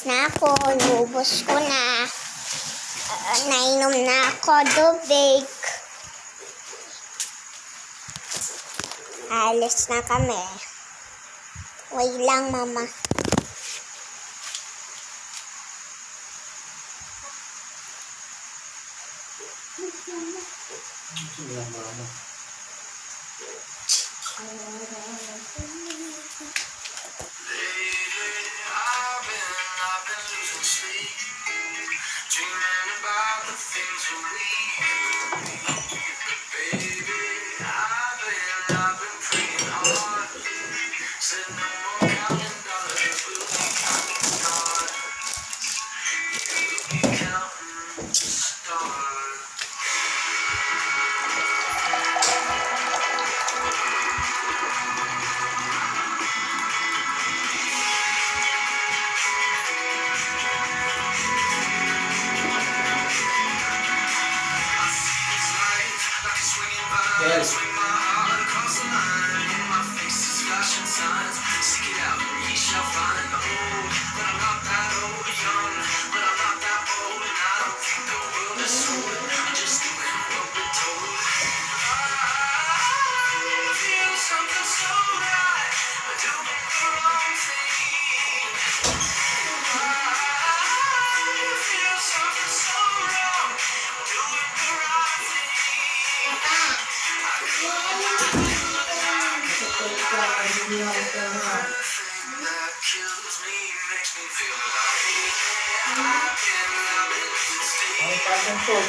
na ako, nubos ko na. Nainom na ako tubig. Alis na kami. Wait lang, mama. Yes. Ang passion po.